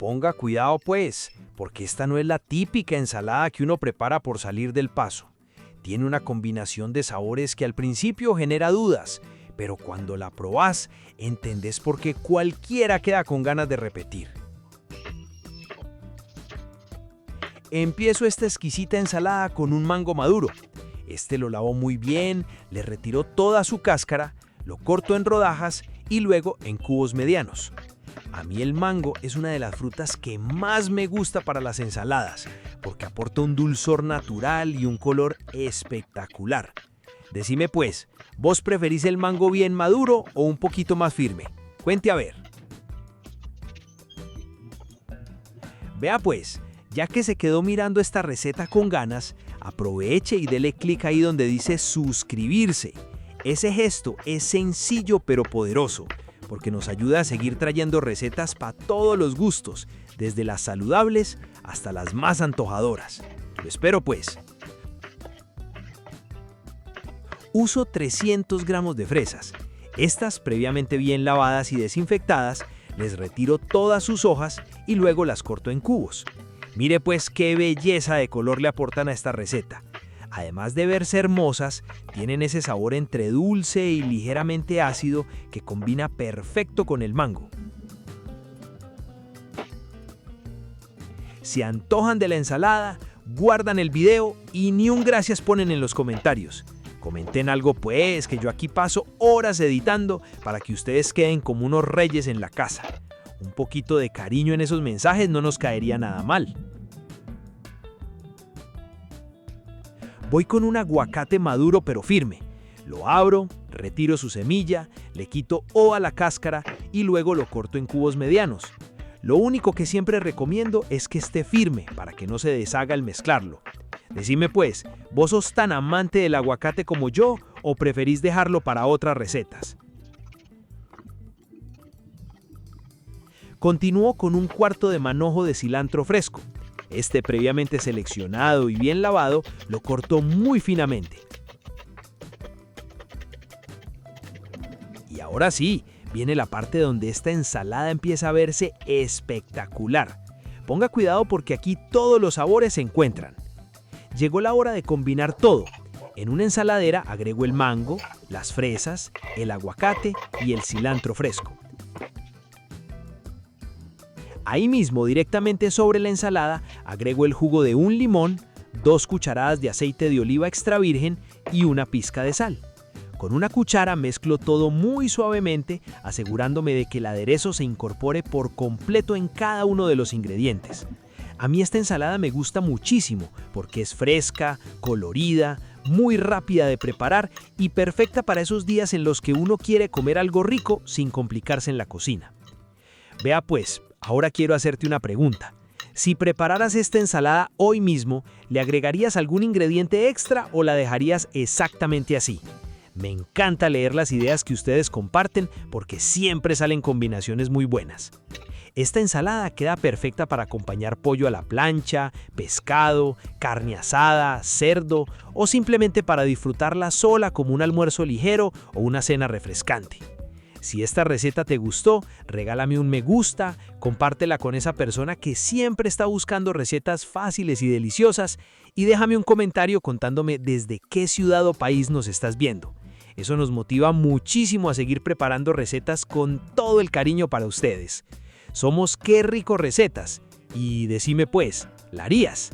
Ponga cuidado pues, porque esta no es la típica ensalada que uno prepara por salir del paso. Tiene una combinación de sabores que al principio genera dudas, pero cuando la probás, entendés por qué cualquiera queda con ganas de repetir. Empiezo esta exquisita ensalada con un mango maduro. Este lo lavo muy bien, le retiro toda su cáscara, lo corto en rodajas y luego en cubos medianos. A mí el mango es una de las frutas que más me gusta para las ensaladas, porque aporta un dulzor natural y un color espectacular. Decime pues, ¿vos preferís el mango bien maduro o un poquito más firme? Cuente a ver. Vea pues, ya que se quedó mirando esta receta con ganas, aproveche y dele clic ahí donde dice suscribirse. Ese gesto es sencillo pero poderoso, porque nos ayuda a seguir trayendo recetas para todos los gustos, desde las saludables hasta las más antojadoras. Lo espero pues. Uso 300 gramos de fresas. Estas, previamente bien lavadas y desinfectadas, les retiro todas sus hojas y luego las corto en cubos. Mire pues qué belleza de color le aportan a esta receta. Además de verse hermosas, tienen ese sabor entre dulce y ligeramente ácido que combina perfecto con el mango. Si antojan de la ensalada, guardan el video y ni un gracias ponen en los comentarios. Comenten algo pues, que yo aquí paso horas editando para que ustedes queden como unos reyes en la casa. Un poquito de cariño en esos mensajes no nos caería nada mal. Voy con un aguacate maduro pero firme. Lo abro, retiro su semilla, le quito a la cáscara y luego lo corto en cubos medianos. Lo único que siempre recomiendo es que esté firme para que no se deshaga al mezclarlo. Decime pues, ¿vos sos tan amante del aguacate como yo o preferís dejarlo para otras recetas? Continúo con un cuarto de manojo de cilantro fresco. Este previamente seleccionado y bien lavado, lo corto muy finamente. Y ahora sí, viene la parte donde esta ensalada empieza a verse espectacular. Ponga cuidado porque aquí todos los sabores se encuentran. Llegó la hora de combinar todo. En una ensaladera agrego el mango, las fresas, el aguacate y el cilantro fresco. Ahí mismo, directamente sobre la ensalada, agrego el jugo de un limón, 2 cucharadas de aceite de oliva extra virgen y una pizca de sal. Con una cuchara mezclo todo muy suavemente, asegurándome de que el aderezo se incorpore por completo en cada uno de los ingredientes. A mí esta ensalada me gusta muchísimo porque es fresca, colorida, muy rápida de preparar y perfecta para esos días en los que uno quiere comer algo rico sin complicarse en la cocina. Vea pues, ahora quiero hacerte una pregunta. Si prepararas esta ensalada hoy mismo, ¿le agregarías algún ingrediente extra o la dejarías exactamente así? Me encanta leer las ideas que ustedes comparten porque siempre salen combinaciones muy buenas. Esta ensalada queda perfecta para acompañar pollo a la plancha, pescado, carne asada, cerdo o simplemente para disfrutarla sola como un almuerzo ligero o una cena refrescante. Si esta receta te gustó, regálame un me gusta, compártela con esa persona que siempre está buscando recetas fáciles y deliciosas y déjame un comentario contándome desde qué ciudad o país nos estás viendo. Eso nos motiva muchísimo a seguir preparando recetas con todo el cariño para ustedes. Somos Qué Rico Recetas y decime pues, ¿la harías?